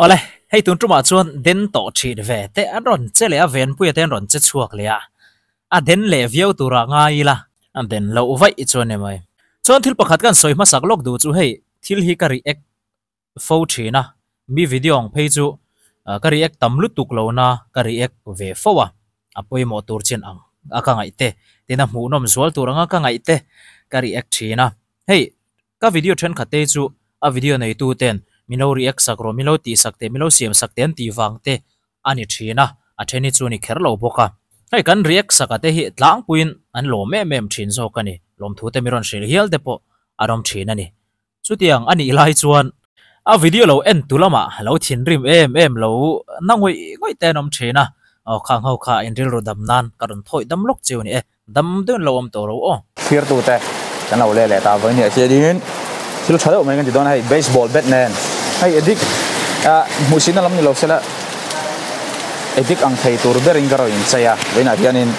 ole hei tun tuma chuan den to thit ve te a ron che le a ven pui ten ron che chuak le a den le viau tura ngai la an den lo vai chuan ne mai chuan thil pakhat kan soi ma sak lok du chu hei thil hi ka react fo thina mi video ang phei chu ka react tam lu tuk lo na ka react ve fo wa apoi mo tur chen ang aka ngai te tina mu nom zual turanga ka ngai te ka react thina hei ka video then khate chu a video nei tu ten milo react sakro milo ti sakte milo siam sakten ti wangte ani thina a theni chu ni kherlo boka hei kan react sakate hi tlang puin an lo me mem thin zo kani lom thu te miron shil hial depo arom thina ni chutiang ani lai chuan a video lo en tulama lo thin rim em lo nangoi ngoi tenom thina au khang hau kha in ril ro dam nan karon thoi dam lok chiu ni dam den lo om to ro o fear tu te kan lo le ta với ni che din sil thado mai kan ti don hai baseball bat nen hai edik musin lam ni lo sela edik ang thei tur bering garo in chaya veina hianin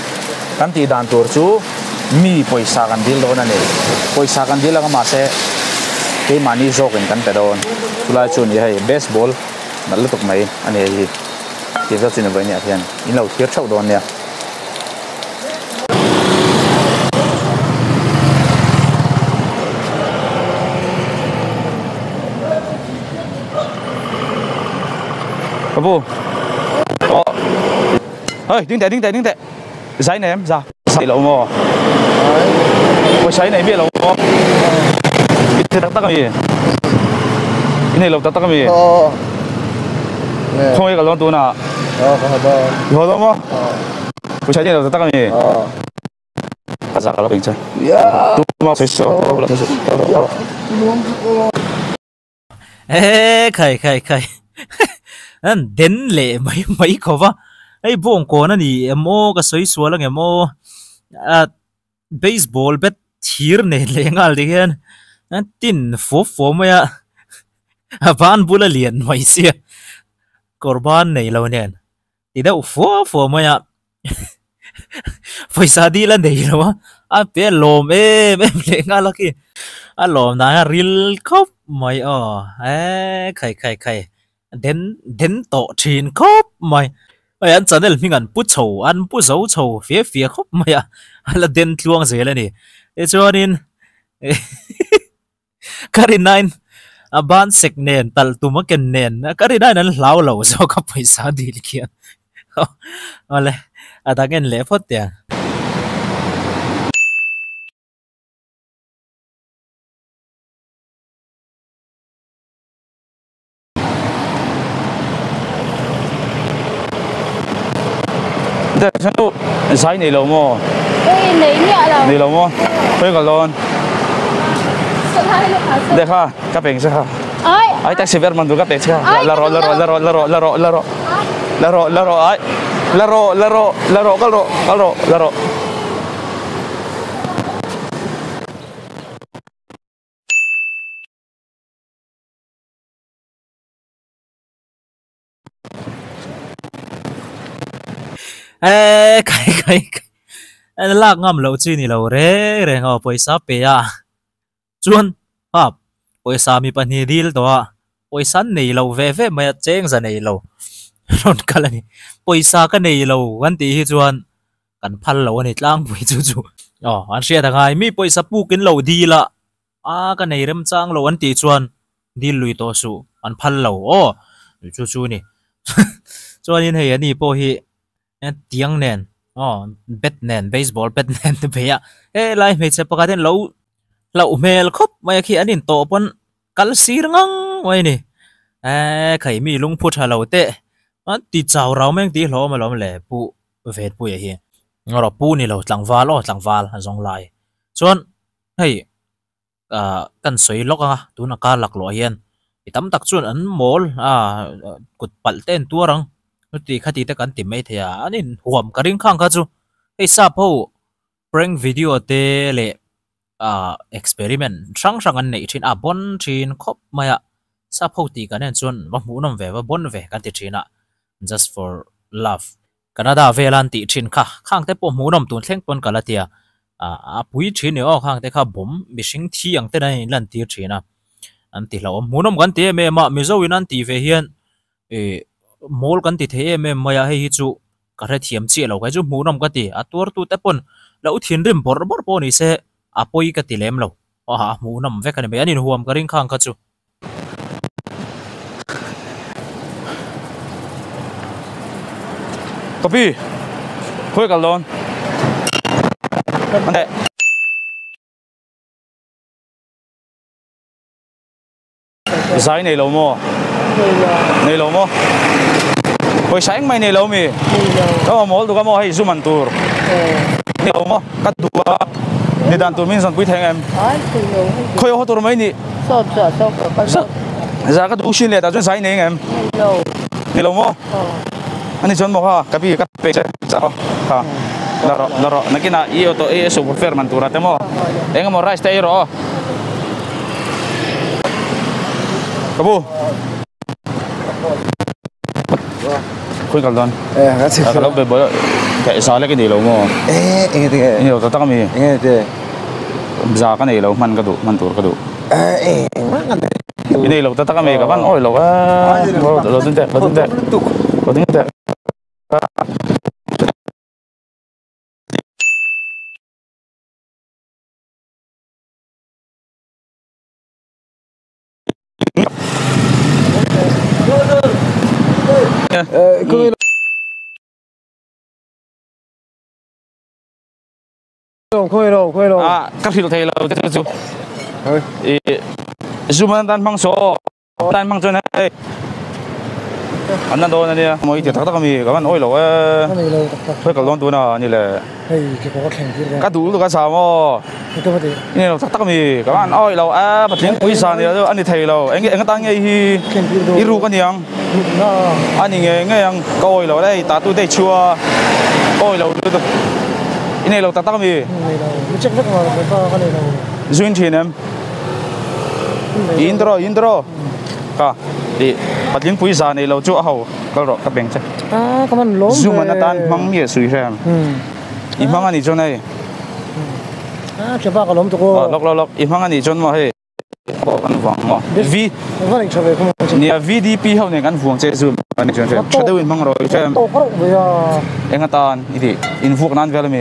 kan ti dan tur chu mi poisa kan dil do na ne poisa kan dil ang ma se ke mani jok in kan te don tulai chu ni hai baseball mal tok mai ani hi ti zo chin veina hian in lo thiar thau don ne Bố, ơi, đứng tại, giấy này em ra, giấy lẩu mò, cái giấy này biết lẩu mò, cái tắc cái gì, cái này lẩu tắc cái gì, không ai cả lon tu nào, có đâu mò, cái giấy này lẩu tắc cái gì, ra cái lẩu bình chân, tu mò thấy sợ, ê, khai an den le mai khova ei bong ko na ni emo ka soi suala nge mo baseball bet thir ne le ngal de hen an tin fo maya van bula lian mai sia korban nei lo nen ida fo maya paisa di la nei lo a pe lom le ngal ki a lom na ril khop mai khai đến tổ chín khóc mày ai anh channel mình ăn bút chầu ăn bút dấu chầu phía khóc mày à là đến luang gì lên nè cho nên cái này ban sek nền tal tu mà cái nền cái này nó lao lâu sao có paisa đi kia ale ada cái lẽ phốt tiền để cho tu giấy này lẩu mò, đây lấy nhẹ là này lẩu mò, hơi còn lon, để ha, các bạn sẽ ha, ai taxi ver mandu các bạn sẽ ha, la ro, ai, la ro. cái anh lạc ngầm lâu chi ni lâu re ngò paisa pe à chuan paisa mi pani deal to paisa nei lâu ve mai cheng za nei lâu ron kala ni paisa ka nei lâu kan ti hi chuan kan phal lo ni tlang pui chu an sia thangai mi paisa pu kin lo di la ka nei rem chang lo an ti chuan dil lui to su an phal lo chu ni chuan in hei ani po hi tiếng nền bet nền baseball bet nền thế vậy ê lại mấy chế pakatan lâu mail khóc mày khi anh in tổ pon kal sir ngang mày nè khẩy mi lung phut hà lâu tệ ti chào rau mấy tí lo mà lo lẹ pu vẹt pu vậy hi ngor pu ni lo tlang val zong lai chuan hey kan soi lok tu na ka lak lo hian tam tak chuan an mol kut pal ten tuarang ti khati ta kan ti mai thea anin huam karing khang kha chu ei sa pho prank video te le experiment sang an nei thin bon thin khop maya sa pho ti kan en chun ba mu nom ve ba bon ve kan ti thina just for love canada velan ti thin kha khang te po mu nom tun thleng pon kala tia pui thin ne khang te kha bom mishing thi ang te nai lan ti thina an ti lo mu nom kan te me ma mi zo in an ti ve hian mol kan ti the em maya hei hi chu ka re thiam chi lo kai chu mu nam ka ti atur tu te pon lo thin rim bor bor po ni se apoi ka ti lem lo ha mu nam ve kan be anin huam ka ring khang ka chu copy khoi ka lon ande sai này lâu mò này lâu mò hồi sáng mày này lâu mi đó mà mol tụ cái mò hay zoom ăn tour này lâu mò cắt tụ này đàn tụ mình dọn bụi thang em khơi hoa tour mấy nị ra cái tụ xin lệ ta chuyên sai này em này lâu mò anh ấy chọn mò ha cái gì cắt bể sao ha laro nãy cái nào yêu to yêu super fair man tour temo em mò rice tay rồi kamu khuyên cần luôn kalau bebo kayak soalnya cái gì lâu mà ini lâu tao kami bisa kan ini lâu man kadu mantur kadu ini lâu tao kami kapan oh lâu lo tuntek khơi đâu các phiếu thầy lâu thế chú zoom tan băng số tan băng cho này anh đang đâu này mọi việc tất cả kami các bạn ôi lâu phải cả lon tu nào như là các đủ các sao mà như là tất cả kami các bạn ôi lâu bắt tiếng quý sao này anh đi thầy lâu anh ta nghe hi iru cái niang anh nghe anh coi lâu đây ta tu đây chua ôi lâu ini lâu tất cả kami duyên thiên em intro cả đi bắt tiếng quý sao này lâu chua hậu cái rồi các bèn chứ zoom anh tan mang nghĩa suy xem imang anh cho này coba kalau untuk lok imang anh cho mà hay anh vắng mà vi nia VDP hậu này anh vuông chơi zoom anh cho xem cho đâu imang rồi xem anh tan ini info nan về mi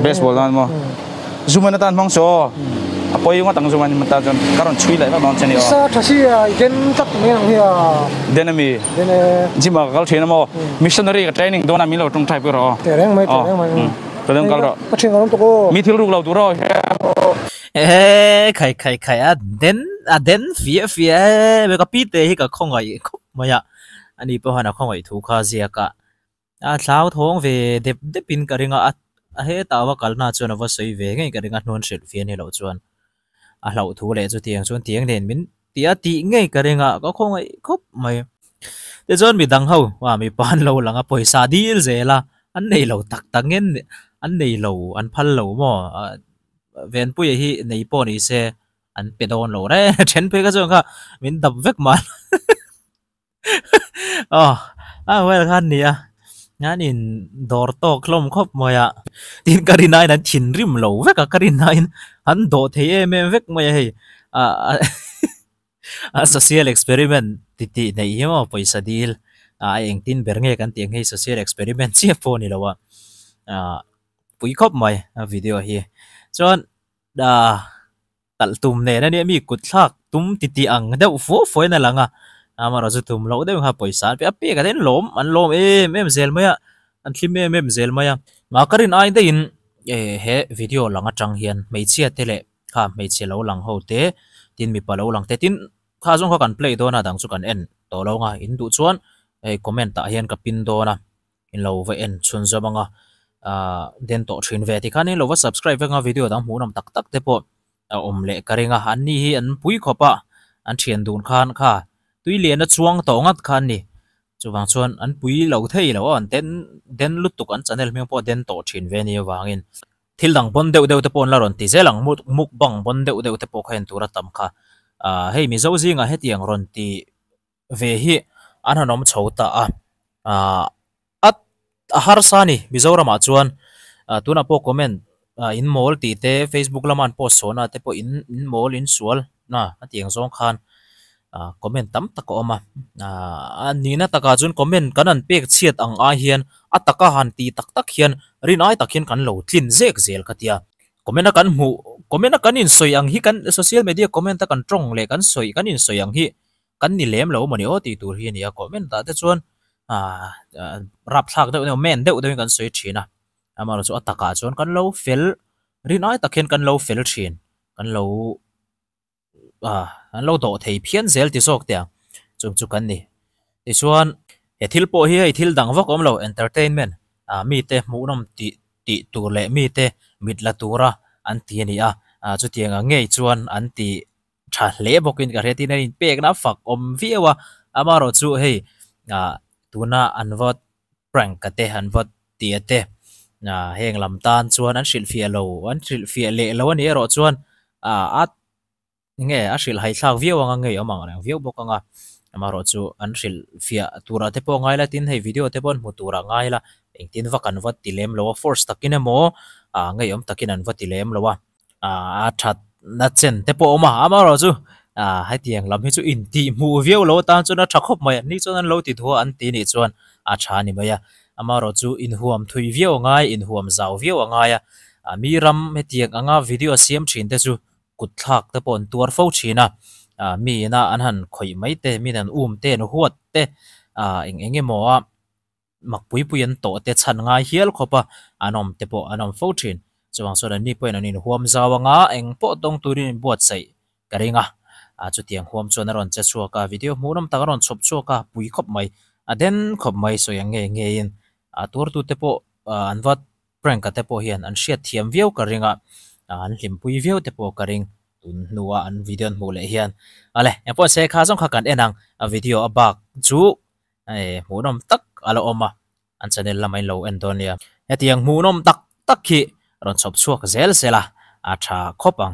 baseball nan mà zoom anh tan mang số apa yung atang zoom anh tan karon chui lại mà mong chân yêu sa thasi gen tak menang dia denami jima kal thena mo missionary ka training dona milo tung type ro tereng mai kadang kal ro pachin kalau untuk mi thil ru lau tu ro khai den phía về cái pít đấy cái không ai không mà ya anh đi bao nhiêu không ai thu khá gì cả tháo thong về đẹp pin cái ringa hết tao vào cái nào cho nó vào sấy về ngay cái ringa non sệt phiền này lâu chuan lâu thu lệ cho tiếng đèn mình tí ngay cái ringa có không ai khóc mày để cho mình đằng hậu và mình bán lâu là ngáp sa đi rồi là anh này lâu tắc nghe anh này lâu anh phal lâu mà ven pui hi nei po ni se an pe don lo re chen pe ka jong kha min dab vek ma well khan ni ngan in dor to klom khop moya tin karina nan thin rim lo vek ka karina in han do the em vek moya hi social experiment ti nei mo paisa dil eng tin bernge kan tiang hei social experiment chi po ni lo wa pui khop mai video hi chon tal tum ne na ni mi kut thak tum ti ang deuh fo na langa ama ro chu tum lo deuh ha poisa pe ape ka den lom an lom em zel maya an thlim em zel maya ma karin ai de in he video langa tang hian mei chia tele kha mei che lo lang ho te tin mi pa lo lang te tin kha jong kha kan play do na dang chu kan en to lo nga in du chuan comment ta hian ka pin do na in lo ve en chun zamanga den to thin ve ti khanin lo wa subscribe nga video dang mu nam tak tak te po le karinga an ni hi an pui khopa an thian dun khan kha tui le na chuang to ngat khan ni chuwang chuan an pui lo thei lo an den lutuk an channel meng po den to thin ve ni wangin thil dang bon deuh te pon la ron ti zelang muk bang bon deuh te po khain tura tam kha hei mi zo zinga hetiang ron ti ve hi an hanom chhota har sani mizoram chuan tuna po comment in mall ti te Facebook laman post sona te po in mall in sual na atiang zong khan comment tam tak oma ani na taka chun comment kanan pek chiat ang a hian ataka han ti tak tak hian rin ai tak hian kan lo tlin zek zel katia comment kan mu comment kan in soi ang hi kan social media comment ta kan trong le kan soi kan in soi ang hi kan ni lem lo mani o ti tur hi ni a comment ta te chuan rap thak de men de kan soi thina amaro chu ataka chuan kan lo fel rin ai tak hian kan lo fel thin kan lo an lo do thei phian zel ti sok tia chung chu kan ni ti chuan he thil po hi he thil dang vak om lo entertainment mi te mu nom ti tur le mi te mit la tura an ti ni chu tiang a ngei chuan an ti tha le bokin ka reti na in pek na fak om viwa amaro chu hei tuna an vot prank ka te an vot ti te heng lam tan chuan an shil fia le lo ani ro chuan at nghe a shil hai thak viu anga ngei amang rang viu bok anga amaro chu an shil fia tura te po ngai la tin hei video te pon mu tura ngai la eng tin vakan vat tilem lo force takin emo ngei om takin an vat tilem lo a that na chen te po ma amaro chu hai tiang lam hi chu in ti mu viu lo tan chu na thakop mai ni chu an lo ti thua an ti ni chuan a tha ni maya amaro chu in huam thui viu ngai in huam zau viu ngai mi ram he tiang anga video siam thin te chu kut thak te pon tuar fo china mi na an han khoi mai te mi nan te no huat te enge mo mak pui pui an to te chan ngai hial khopa anom te po anom fo chin chuang so ni point anin huam zawanga eng po tong turin buat sai karinga chu tiang huam chon ron che chuaka video munom takaron chop chuaka pui khop mai den khop mai so yang nge in tur tu te po an wat prank ka te po hian an shiat thiam viau karinga an lim pui viau te po karing tun nuwa an video mu le hian ale epo se kha jong kha kan enang video abak chu munom tak alo oma an channel lamai lo endonia hetiang munom tak tak khi ron chop chuak zel sela tha khopang